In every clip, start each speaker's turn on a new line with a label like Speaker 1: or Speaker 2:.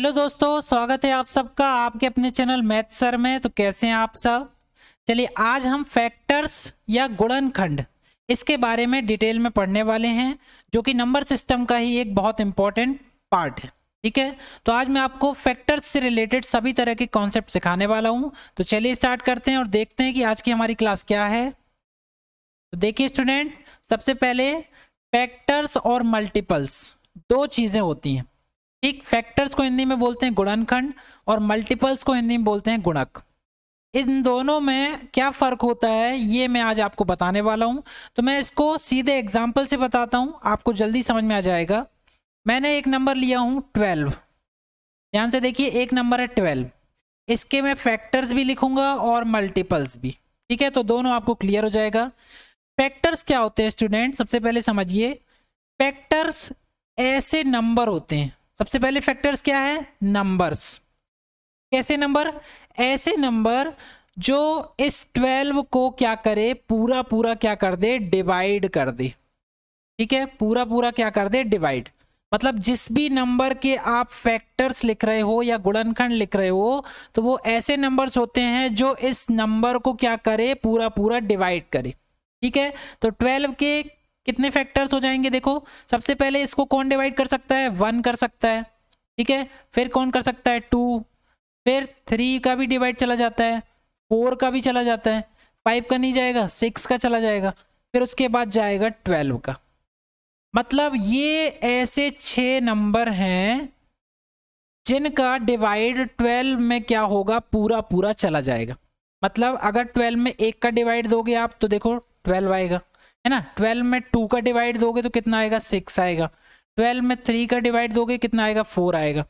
Speaker 1: Hello दोस्तों, स्वागत है आप सबका आपके अपने चैनल मैथ सर में। तो कैसे हैं आप सब। चलिए आज हम फैक्टर्स या गुणनखंड इसके बारे में डिटेल में पढ़ने वाले हैं, जो कि नंबर सिस्टम का ही एक बहुत इंपॉर्टेंट पार्ट है। ठीक है, तो आज मैं आपको फैक्टर्स से रिलेटेड सभी तरह के कॉन्सेप्ट सिखाने वाला हूं। तो चलिए स्टार्ट करते हैं और देखते हैं कि आज की हमारी क्लास क्या है। तो देखिए स्टूडेंट, सबसे पहले फैक्टर्स और मल्टीपल्स दो चीजें होती हैं। ठीक, फैक्टर्स को हिंदी में बोलते हैं गुणनखंड और मल्टीपल्स को हिंदी में बोलते हैं गुणक। इन दोनों में क्या फर्क होता है ये मैं आज आपको बताने वाला हूं। तो मैं इसको सीधे एग्जांपल से बताता हूं, आपको जल्दी समझ में आ जाएगा। मैंने एक नंबर लिया हूं 12। ध्यान से देखिए, एक नंबर है 12। इसके मैं फैक्टर्स भी लिखूंगा और मल्टीपल्स भी। ठीक है, तो दोनों आपको क्लियर हो जाएगा। फैक्टर्स क्या होते हैं स्टूडेंट, सबसे पहले समझिए। फैक्टर्स ऐसे नंबर होते हैं। सबसे पहले फैक्टर्स क्या है? नंबर्स। कैसे नंबर? ऐसे नंबर जो इस 12 को क्या करे, पूरा पूरा क्या कर दे, डिवाइड कर दे। ठीक है, पूरा पूरा क्या कर दे, डिवाइड। मतलब जिस भी नंबर के आप फैक्टर्स लिख रहे हो या गुणनखंड लिख रहे हो, तो वो ऐसे नंबर्स होते हैं जो इस नंबर को क्या करे, पूरा पूरा डिवाइड करे। ठीक है, तो 12 के कितने फैक्टर्स हो जाएंगे? देखो, सबसे पहले इसको कौन डिवाइड कर सकता है? 1 कर सकता है। ठीक है, फिर कौन कर सकता है? 2। फिर 3 का भी डिवाइड चला जाता है, 4 का भी चला जाता है, 5 का नहीं जाएगा, 6 का चला जाएगा, फिर उसके बाद जाएगा 12 का। मतलब ये ऐसे 6 नंबर हैं जिनका डिवाइड 12 में क्या होगा, पूरा पूरा चला जाएगा। मतलब अगर 12 में 1 का डिवाइड दोगे आप तो देखो 12 आएगा, है ना। 12 में 2 का डिवाइड दोगे तो कितना आएगा? 6 आएगा। 12 में 3 का डिवाइड दोगे कितना आएगा? 4 आएगा।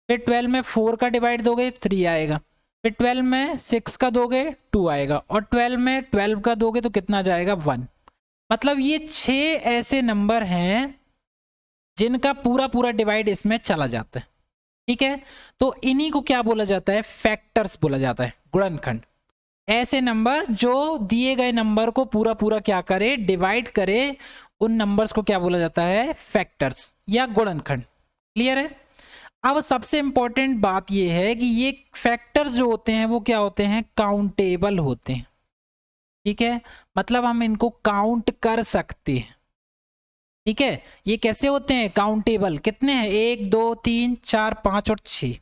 Speaker 1: फिर 12 में 4 का डिवाइड दोगे 3 आएगा। फिर 12 में 6 का दोगे 2 आएगा, और 12 में 12 का दोगे तो कितना जाएगा? 1। मतलब ये 6 ऐसे नंबर हैं जिनका पूरा पूरा डिवाइड इसमें चला जाता है। ठीक है, तो इन्हीं को क्या बोला जाता है? फैक्टर्स बोला जाता है, गुणनखंड। ऐसे नंबर जो दिए गए नंबर को पूरा पूरा क्या करे, डिवाइड करे, उन नंबर्स को क्या बोला जाता है? फैक्टर्स या गुणनखंड। क्लियर है। अब सबसे इंपॉर्टेंट बात यह है कि ये फैक्टर्स जो होते हैं वो क्या होते हैं? काउंटेबल होते हैं। ठीक है, मतलब हम इनको काउंट कर सकते हैं। ठीक है, ये कैसे होते हैं? काउंटेबल। कितने हैं? 1 2 3 4 5 और 6।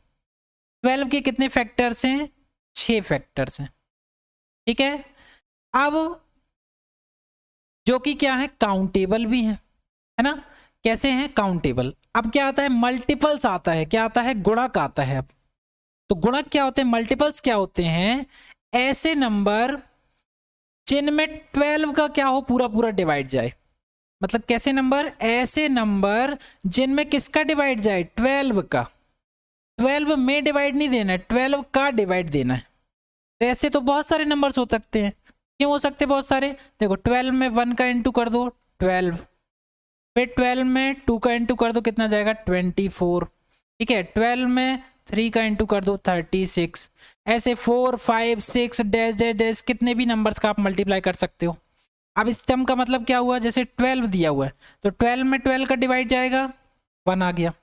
Speaker 1: 12 के कितने फैक्टर्स हैं? 6 फैक्टर्स हैं। ठीक है, अब जो कि क्या है, काउंटेबल भी है ना। कैसे हैं? काउंटेबल। अब क्या आता है? मल्टीपल्स आता है। क्या आता है? गुणक आता है। अब तो गुणक क्या होते हैं, मल्टीपल्स क्या होते हैं? ऐसे नंबर जिनमें 12 का क्या हो, पूरा पूरा डिवाइड जाए। मतलब कैसे नंबर? ऐसे नंबर जिनमें किसका डिवाइड जाए? 12 का। 12 में डिवाइड नहीं देना है, 12 का डिवाइड देना है। तो ऐसे तो बहुत सारे नंबर्स हो सकते हैं। क्यों हो सकते हैं बहुत सारे? देखो, 12 में 1 का इंटू कर दो 12, फिर 12 में 2 का इंटू कर दो कितना जाएगा? 24। ठीक है, 12 में 3 का इंटू कर दो 36। ऐसे 4 5 6 डैश डैश डैश कितने भी नंबर्स का आप मल्टीप्लाई कर सकते हो। अब इस टर्म का मतलब क्या हुआ? जैसे 12 दिया हुआ है तो 12 में 12 का डिवाइड जाएगा, 1 आ गया।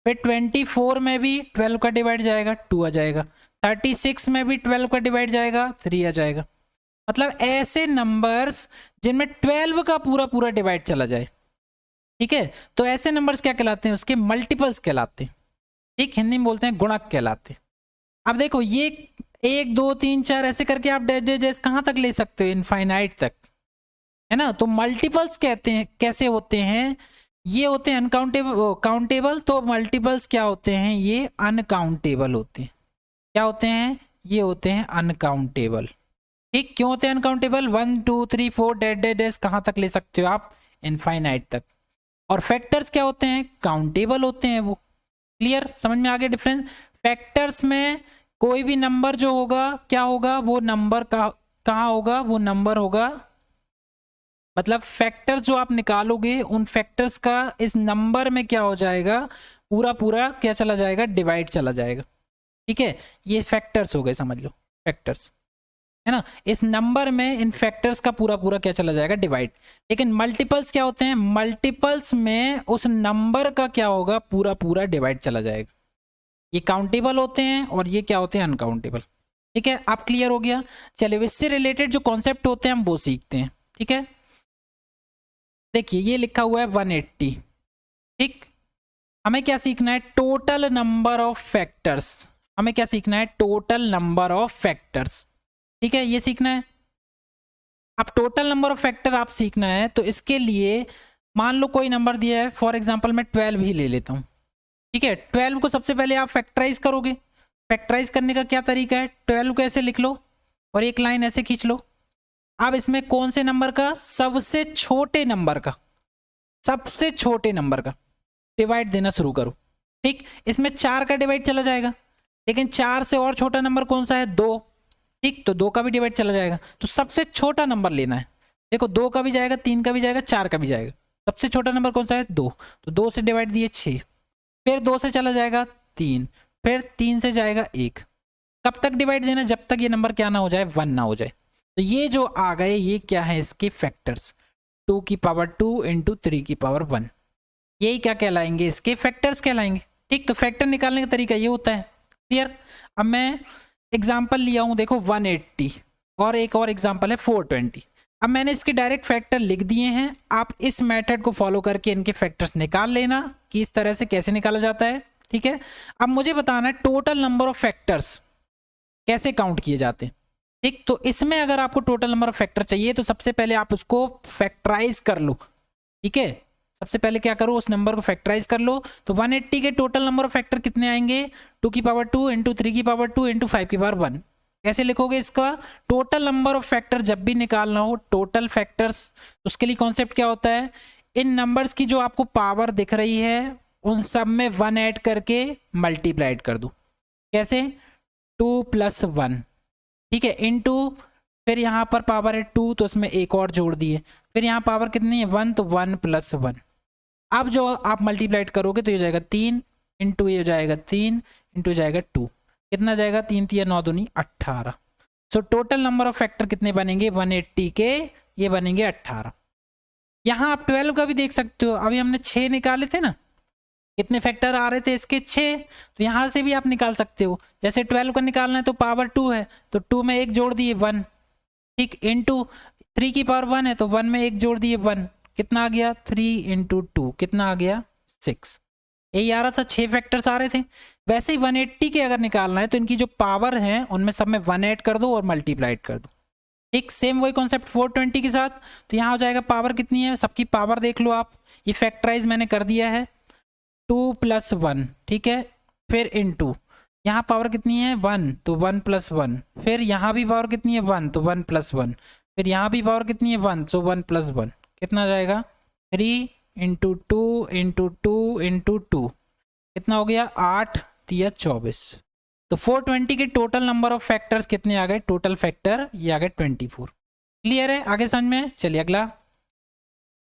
Speaker 1: फिर 24 में भी 12 का डिवाइड जाएगा, 2 आ जाएगा। 36 में भी 12 का डिवाइड जाएगा, 3 आ जाएगा। मतलब ऐसे नंबर्स जिनमें 12 का पूरा पूरा डिवाइड चला जाए। ठीक है, तो ऐसे नंबर्स क्या कहलाते हैं? उसके मल्टीपल्स कहलाते हैं। ठीक, हिंदी में बोलते हैं गुणक कहलाते हैं। अब देखो, ये 1 2 3 4 ऐसे करके आप डैश डैश डैश कहां तक ले सकते हो? इनफाइनाइट तक, है ना। तो मल्टीपल्स कहते हैं कैसे होते हैं? ये होते हैं अनकाउंटेबल। काउंटेबल। तो मल्टीपल्स क्या होते हैं? ये अनकाउंटेबल होते हैं। क्या होते हैं? ये होते हैं अनकाउंटेबल। ठीक, क्यों होते हैं अनकाउंटेबल? 1 2 3 4 डैश डैश डैश कहां तक ले सकते हो आप? इनफाइनाइट तक। और फैक्टर्स क्या होते हैं? काउंटेबल होते हैं वो। क्लियर, समझ में आ गया डिफरेंस? फैक्टर्स में कोई भी नंबर जो होगा क्या होगा? वो नंबर कहाँ होगा? वो नंबर होगा, मतलब फैक्टर्स जो आप निकालोगे उन फैक्टर्स का इस नंबर में क्या हो जाएगा? पूरा पूरा क्या चला जाएगा? डिवाइड चला जाएगा। ठीक है, ये फैक्टर्स हो गए, समझ लो फैक्टर्स, है ना। इस नंबर में इन फैक्टर्स का पूरा पूरा क्या चला जाएगा? डिवाइड। लेकिन मल्टीपल्स क्या होते हैं? मल्टीपल्स में उस नंबर का क्या होगा? पूरा पूरा डिवाइड चला जाएगा। ये काउंटेबल होते हैं और ये क्या होते हैं, अनकाउंटेबल। ठीक है, आप क्लियर हो गया। चलिए इससे रिलेटेड जो कॉन्सेप्ट होते हैं हम वो सीखते हैं। ठीक है, देखिए ये लिखा हुआ है 180। ठीक, हमें क्या सीखना है, टोटल नंबर ऑफ फैक्टर्स। हमें क्या सीखना है, टोटल नंबर ऑफ फैक्टर्स। ठीक है, ये सीखना है। अब टोटल नंबर ऑफ फैक्टर आप सीखना है तो इसके लिए मान लो कोई नंबर दिया है, फॉर एग्जांपल मैं 12 ही ले लेता हूं। ठीक है, 12 को सबसे पहले आप फैक्टराइज करोगे। फैक्टराइज करने का क्या तरीका है, 12 को ऐसे लिख लो और एक लाइन ऐसे खींच लो। अब इसमें कौन से नंबर का, सबसे छोटे नंबर का, सबसे छोटे नंबर का डिवाइड देना शुरू करो। ठीक, इसमें 4 का डिवाइड चला जाएगा, लेकिन 4 से और छोटा नंबर कौन सा है, 2। ठीक, तो 2 का भी डिवाइड चला जाएगा, तो सबसे छोटा नंबर लेना है। देखो 2 का भी जाएगा, 3 का भी जाएगा, 4 का भी जाएगा। सबसे छोटा नंबर कौन सा है, 2। तो 2 से डिवाइड दिए 6, फिर 2 से चला जाएगा 3, फिर 3 से जाएगा 1। कब तक डिवाइड देना, जब तक ये नंबर क्या ना हो जाए, 1 ना हो जाए। तो ये जो आ गए ये क्या है, इसके फैक्टर्स, 2 की पावर 2 इंटू 3 की पावर 1, यही क्या कहलाएंगे, इसके फैक्टर्स कहलाएंगे। ठीक, तो फैक्टर निकालने का तरीका ये होता है। क्लियर। अब मैं एग्जाम्पल लिया हूं, देखो 180 और एक और एग्जाम्पल है 420। अब मैंने इसके डायरेक्ट फैक्टर लिख दिए हैं, आप इस मेथड को फॉलो करके इनके फैक्टर्स निकाल लेना कि इस तरह से कैसे निकाला जाता है। ठीक है, अब मुझे बताना है टोटल नंबर ऑफ फैक्टर्स कैसे काउंट किए जाते हैं। ठीक, तो इसमें अगर आपको टोटल नंबर ऑफ फैक्टर चाहिए तो सबसे पहले आप उसको फैक्टराइज कर लो। ठीक है, सबसे पहले क्या करो, उस नंबर को फैक्टराइज कर लो। तो 180 के टोटल नंबर ऑफ फैक्टर कितने आएंगे, 2 की पावर 2 इंटू 3 की पावर 2 इंटू 5 की पावर 1। कैसे लिखोगे इसका, टोटल नंबर ऑफ फैक्टर जब भी निकालना हो, टोटल फैक्टर्स, उसके लिए कॉन्सेप्ट क्या होता है, इन नंबर्स की जो आपको पावर दिख रही है उन सब में 1 ऐड करके मल्टीप्लाइड कर दो। कैसे, 2 + 1। ठीक है, इनटू, फिर यहाँ पर पावर है 2 तो उसमें एक और जोड़ दिए, फिर यहाँ पावर कितनी है 1, तो 1 + 1। अब जो आप मल्टीप्लाइड करोगे तो ये जाएगा 3 इंटू ये जाएगा 3 इंटू जाएगा 2, कितना जाएगा 3 3 9 दूनी 18। So total number of factor कितने बनेंगे 180 के, ये बनेंगे 18। यहाँ आप 12 का भी देख सकते हो, अभी हमने 6 निकाले थे ना, कितने फैक्टर आ रहे थे इसके 6, तो यहाँ से भी आप निकाल सकते हो। जैसे 12 का निकालना है तो पावर 2 है तो 2 में एक जोड़ दिए 1। ठीक, इंटू 3 की पावर 1 है तो 1 में एक जोड़ दिए 1, कितना आ गया 3 इंटू 2, कितना आ गया 6। यही आ रहा था, 6 फैक्टर्स आ रहे थे। वैसे ही 180 के अगर निकालना है तो इनकी जो पावर है उनमें सब में 1 ऐड कर दो और मल्टीप्लाइड कर दो। ठीक, सेम वही कॉन्सेप्ट 420 के साथ। तो यहाँ हो जाएगा पावर कितनी है, सबकी पावर देख लो आप, ये फैक्टराइज मैंने कर दिया है, 2 + 1। ठीक है, फिर इनटू यहाँ पावर कितनी है 1 तो 1 + 1, फिर यहाँ भी पावर कितनी है 1 तो 1 + 1, फिर यहाँ भी पावर कितनी है 1 तो 1 + 1, कितना जाएगा 3 इंटू 2 इंटू 2 इंटू 2, कितना हो गया 8 3 24। तो 420 के टोटल नंबर ऑफ फैक्टर्स कितने आ गए, टोटल फैक्टर ये आ गए 24। क्लियर है, आगे समझ में। चलिए अगला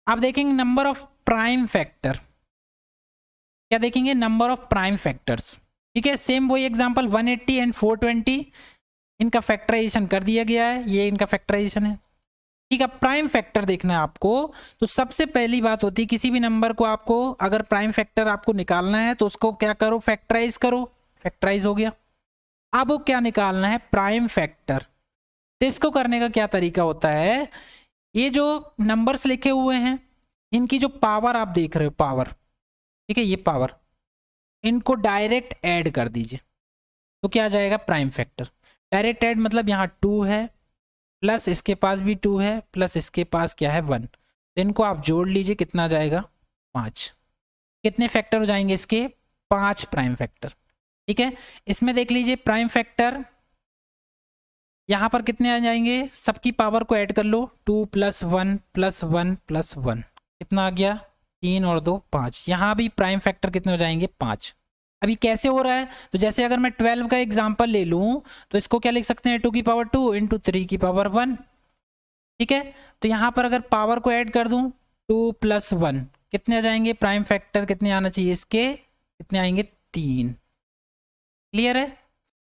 Speaker 1: आप देखेंगे नंबर ऑफ प्राइम फैक्टर, क्या देखेंगे, नंबर ऑफ प्राइम फैक्टर्स। ठीक है, सेम वही एग्जांपल 180 एंड 420, इनका फैक्टराइजेशन कर दिया गया है, ये इनका फैक्टराइजेशन है। ठीक है, प्राइम फैक्टर देखना है आपको, तो सबसे पहली बात होती है किसी भी नंबर को आपको अगर प्राइम फैक्टर आपको निकालना है तो उसको क्या करो, फैक्टराइज करो। फैक्टराइज हो गया। अब वो क्या निकालना है, प्राइम फैक्टर। तो इसको करने का क्या तरीका होता है, ये जो नंबर्स लिखे हुए हैं इनकी जो पावर आप देख रहे हो, पावर, ठीक है ये पावर, इनको डायरेक्ट ऐड कर दीजिए तो क्या आ जाएगा प्राइम फैक्टर। डायरेक्ट ऐड मतलब यहाँ 2 है प्लस इसके पास भी 2 है प्लस इसके पास क्या है 1, तो इनको आप जोड़ लीजिए, कितना आ जाएगा 5। कितने फैक्टर हो जाएंगे इसके, 5 प्राइम फैक्टर। ठीक है, इसमें देख लीजिए प्राइम फैक्टर यहाँ पर कितने आ जाएंगे, सबकी पावर को ऐड कर लो, 2 + 1 + 1 + 1, कितना आ गया 3 और 2 5। यहाँ भी प्राइम फैक्टर कितने हो जाएंगे 5। अभी कैसे हो रहा है, तो जैसे अगर मैं 12 का एग्जांपल ले लूं तो इसको क्या लिख सकते हैं, 2 की पावर 2 इंटू 3 की पावर 1। ठीक है, तो यहाँ पर अगर पावर को ऐड कर दूं 2 + 1, कितने आ जाएंगे प्राइम फैक्टर, कितने आना चाहिए इसके, कितने आएंगे 3। क्लियर है।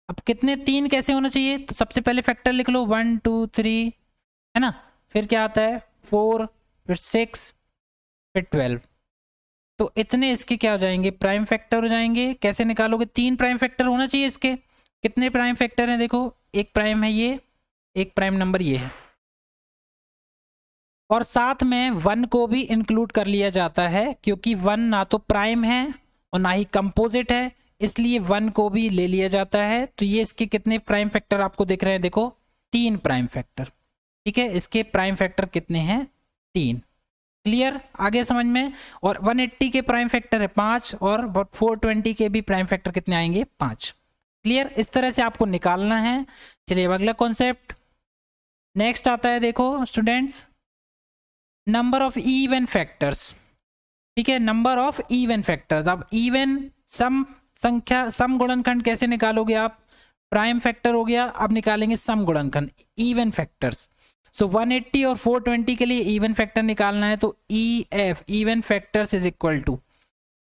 Speaker 1: अब कितने 3 कैसे होना चाहिए, तो सबसे पहले फैक्टर लिख लो 1 2 3 है ना, फिर क्या आता है 4, फिर 6, फिर 12। तो इतने इसके क्या हो जाएंगे, प्राइम फैक्टर हो जाएंगे। कैसे निकालोगे, 3 प्राइम फैक्टर होना चाहिए इसके। कितने प्राइम फैक्टर हैं, देखो एक प्राइम है ये, एक प्राइम नंबर ये है, और साथ में 1 को भी इंक्लूड कर लिया जाता है, क्योंकि 1 ना तो प्राइम है और ना ही कंपोजिट है, इसलिए 1 को भी ले लिया जाता है। तो ये इसके कितने प्राइम फैक्टर आपको दिख रहे हैं, देखो 3 प्राइम फैक्टर। ठीक है, इसके प्राइम फैक्टर कितने हैं, 3। क्लियर, आगे समझ में। और 180 के प्राइम फैक्टर है 5, और 420 के भी प्राइम फैक्टर कितने आएंगे, 5। क्लियर, इस तरह से आपको निकालना है। चलिए अब अगला कॉन्सेप्ट नेक्स्ट आता है, देखो students, number of even factors. ठीक है, नंबर ऑफ इवन फैक्टर्स। अब इवन सम संख्या, सम गुणनखंड कैसे निकालोगे आप, प्राइम फैक्टर हो गया, अब निकालेंगे सम गुणनखंड, इवन फैक्टर्स। सो 180 और 420 के लिए इवन फैक्टर निकालना है, तो if even factors is equal to,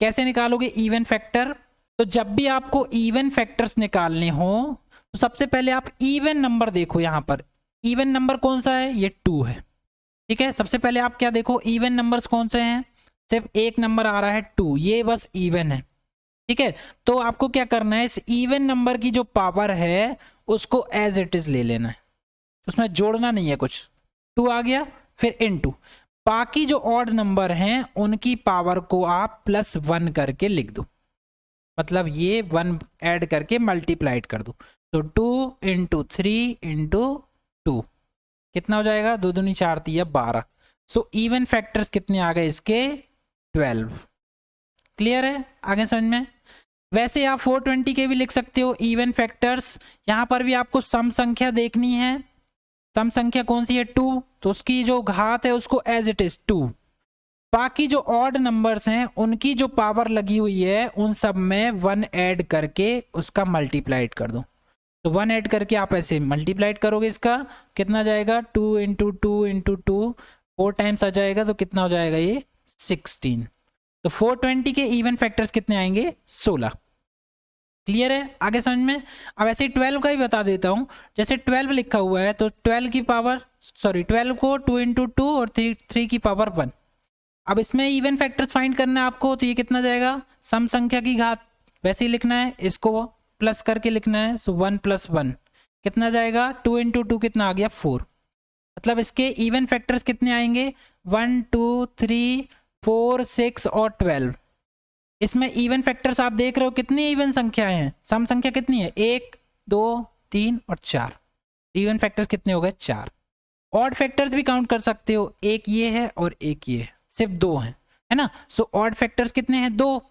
Speaker 1: कैसे निकालोगे इवन फैक्टर, तो जब भी आपको इवन फैक्टर्स निकालने हो तो सबसे पहले आप इवन नंबर देखो। यहां पर इवन नंबर कौन सा है, ये 2 है। ठीक है, सबसे पहले आप क्या देखो, इवन नंबर्स कौन से हैं, सिर्फ एक नंबर आ रहा है 2, ये बस इवन है। ठीक है, तो आपको क्या करना है, इस इवन नंबर की जो पावर है उसको एज इट इज ले लेना है, उसमें जोड़ना नहीं है कुछ। 2 आ गया, फिर इनटू बाकी जो ऑड नंबर हैं उनकी पावर को आप +1 करके लिख दो, मतलब ये 1 ऐड करके मल्टीप्लाइड कर दो। तो 2 × 3 × 2 कितना हो जाएगा, 2 दूनी 4 3 12। सो इवन फैक्टर्स कितने आ गए इसके, 12। क्लियर है, आगे समझ में। वैसे आप 420 के भी लिख सकते हो इवन फैक्टर्स। यहां पर भी आपको सम संख्या देखनी है, सम संख्या कौन सी है, 2, तो उसकी जो घात है उसको एज इट इज 2। बाकी जो ऑड नंबर्स हैं उनकी जो पावर लगी हुई है उन सब में 1 ऐड करके उसका मल्टीप्लाइड कर दो। तो 1 ऐड करके आप ऐसे मल्टीप्लाइड करोगे, इसका कितना जाएगा, 2 × 2 × 2, 4 टाइम्स आ जाएगा, तो कितना हो जाएगा ये 16। तो 420 के इवन फैक्टर्स कितने आएंगे, 16। क्लियर है, आगे समझ में। अब ऐसे 12 का ही बता देता हूं, जैसे 12 लिखा हुआ है तो 12 की पावर, सॉरी 12 को 2 × 2 और 3 की पावर 1। अब इसमें इवन फैक्टर्स फाइंड करना है आपको, तो ये कितना जाएगा, सम संख्या की घात वैसे ही लिखना है, इसको प्लस करके लिखना है। सो 1 + 1 कितना जाएगा, 2 × 2 कितना आ गया, 4। मतलब इसके इवन फैक्टर्स कितने आएंगे, 1 2 3 4 6 और 12। इसमें इवन फैक्टर्स आप देख रहे हो कितनी इवन संख्याएं हैं, सम संख्या कितनी है, 1 2 3 और 4। इवन फैक्टर्स कितने हो गए, 4। ऑड फैक्टर्स भी काउंट कर सकते हो, एक ये है और एक ये है, सिर्फ 2 हैं, है ना। सो ऑड फैक्टर्स कितने हैं, 2।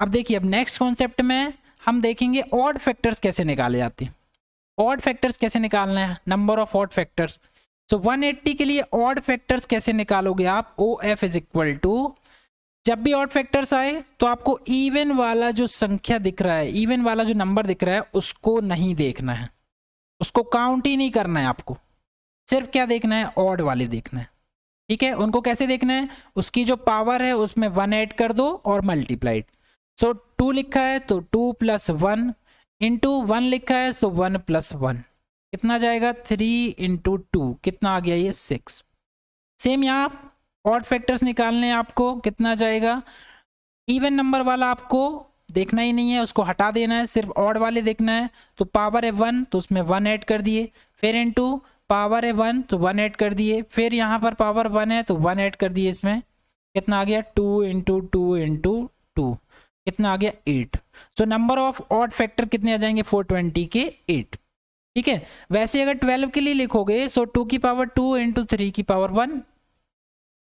Speaker 1: अब देखिए, अब नेक्स्ट कॉन्सेप्ट में हम देखेंगे ऑड फैक्टर्स कैसे निकाले जाते हैं। ऑड फैक्टर्स कैसे निकालना है, नंबर ऑफ ऑड फैक्टर्स। सो 180 के लिए ऑड फैक्टर्स कैसे निकालोगे आप, OF इज इक्वल टू, जब भी ऑड फैक्टर्स आए तो आपको इवन वाला जो संख्या दिख रहा है, इवन वाला जो नंबर दिख रहा है उसको नहीं देखना है, उसको काउंट ही नहीं करना है आपको, सिर्फ क्या देखना है, ऑड वाले देखना है। ठीक है, उनको कैसे देखना है, उसकी जो पावर है उसमें 1 ऐड कर दो और मल्टीप्लाइड। सो 2 लिखा है तो 2 + 1 × 1 लिखा है, सो 1 + 1 कितना जाएगा, 3 × 2 कितना आ गया, ये 6। सेम यहाँ ऑड फैक्टर्स निकालने हैं आपको, कितना जाएगा, इवन नंबर वाला आपको देखना ही नहीं है, उसको हटा देना है, सिर्फ ऑड वाले देखना है। तो पावर है 1 तो उसमें 1 ऐड कर दिए, फिर इनटू पावर है 1 तो 1 ऐड कर दिए, फिर यहाँ पर पावर 1 है तो 1 ऐड कर दिए, इसमें कितना आ गया, 2 × 2 × 2 कितना आ गया, 8। So number of odd factor कितने आ जाएंगे, 420 के 8। ठीक है, वैसे अगर 12 के लिए लिखोगे, सो 2 की पावर 2 × 3 की पावर 1,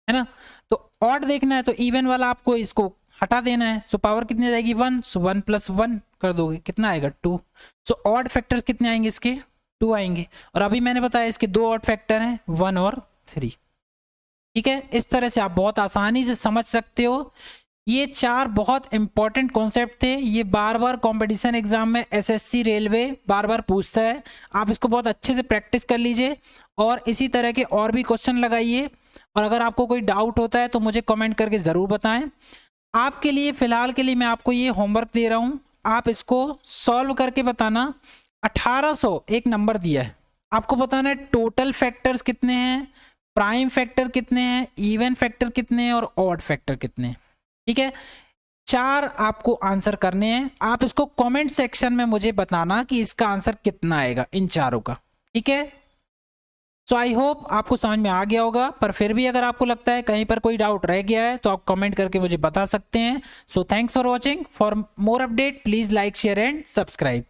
Speaker 1: है ना। तो ऑड देखना है तो इवन वाला आपको इसको हटा देना है, सो पावर कितनी आ जाएगी, 1। सो 1 + 1 कर दोगे, कितना आएगा, 2। सो ऑड फैक्टर्स कितने आएंगे इसके, 2 आएंगे। और अभी मैंने बताया इसके 2 ऑड फैक्टर हैं, 1 और 3। ठीक है, इस तरह से आप बहुत आसानी से समझ सकते हो। ये 4 बहुत इंपॉर्टेंट कॉन्सेप्ट थे, ये बार बार कंपटीशन एग्जाम में SSC रेलवे बार बार पूछता है, आप इसको बहुत अच्छे से प्रैक्टिस कर लीजिए और इसी तरह के और भी क्वेश्चन लगाइए। और अगर आपको कोई डाउट होता है तो मुझे कमेंट करके ज़रूर बताएं। आपके लिए फ़िलहाल के लिए मैं आपको ये होमवर्क दे रहा हूँ, आप इसको सॉल्व करके बताना। 1800 एक नंबर दिया है, आपको बताना है टोटल फैक्टर्स कितने हैं, प्राइम फैक्टर कितने हैं, इवन फैक्टर कितने हैं और ऑड फैक्टर कितने हैं। ठीक है, 4 आपको आंसर करने हैं। आप इसको कमेंट सेक्शन में मुझे बताना कि इसका आंसर कितना आएगा इन चारों का। ठीक है, सो आई होप आपको समझ में आ गया होगा, पर फिर भी अगर आपको लगता है कहीं पर कोई डाउट रह गया है तो आप कमेंट करके मुझे बता सकते हैं। So thanks for watching. For more update please like share and subscribe.